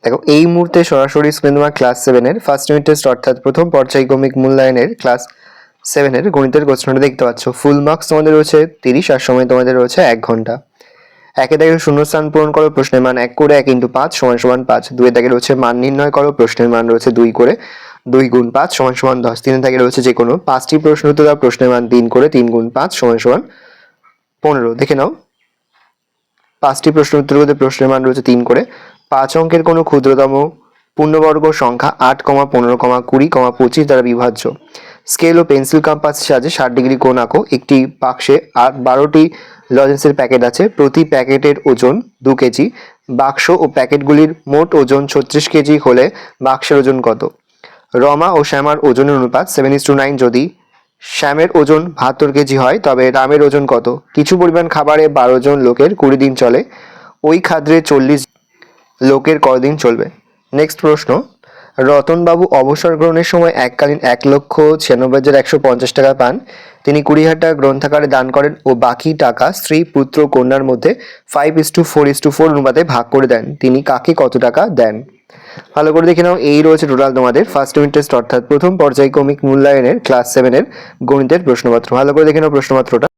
দেখো এই মুহূর্তে সরাসরি স্ক্রিন তোমার ক্লাস 7 এর ফার্স্ট ইউনিট টেস্ট অর্থাৎ প্রথম পর্যায়ক্রমিক মূল্যায়নের ক্লাস 7 এর গণিতের কোশ্চেনটা দেখতে পাচ্ছ। ফুল মার্কস তোমাদের রয়েছে 30 আর সময় তোমাদের রয়েছে 1 ঘন্টা। একে দাগে শূন্যস্থান পূরণ করো, প্রশ্নের মান 1 করে 1 × 5 = 5। দুই দাগে রয়েছে মান নির্ণয় করো, প্রশ্নের মান রয়েছে 2 করে 2 × 5 = 10। তিন দাগে রয়েছে যে কোনো 5টি প্রশ্ন উত্তর দাও, প্রশ্নের মান 3 করে 3 × 5 = 15। দেখে নাও 5টি প্রশ্ন উত্তর করতে প্রশ্নের মান রয়েছে 3 করে। 5 অঙ্কের কোনো ক্ষুদ্রতম পূর্ণবর্গ সংখ্যা 8, 15, 20, 25 দ্বারা বিভাজ্য। স্কেল ও পেন্সিল কম্পাসের সাহায্যে 60 ডিগ্রি কোণ আঁকো। একটি বাক্সে 12টি লজেন্সের প্যাকেট আছে, প্রতি প্যাকেটের ওজন 2 কেজি। বাক্স ও প্যাকেটগুলির মোট ওজন 36 কেজি হলে বাক্সের ওজন কত? রমা ও শ্যামার ওজনের অনুপাত 7:9। যদি শ্যামের ওজন 72 কেজি হয় তবে রামের ওজন কত? কিছু পরিমাণ খাবারে 12 জন লোকের 20 দিন চলে, ওই খাদ্যে 40 লোকের কতদিন চলবে? নেক্সট প্রশ্ন, রতনবাবু অবসর গ্রহণের সময় এককালীন 1,96,150 টাকা পান। তিনি 20,000 টাকা গ্রন্থাগারে দান করেন ও বাকি টাকা স্ত্রী, পুত্র, কন্যার মধ্যে 5:4:4 অনুপাতে ভাগ করে দেন। তিনি কাকে কত টাকা দেন? ভালো করে দেখে নাও। এই রয়েছে টোটাল তোমাদের ফার্স্ট ইউনিট টেস্ট অর্থাৎ প্রথম পর্যায়ক্রমিক মূল্যায়নের ক্লাস 7 এর গণিতের প্রশ্নপত্র। ভালো করে দেখে নাও প্রশ্নপত্রটা।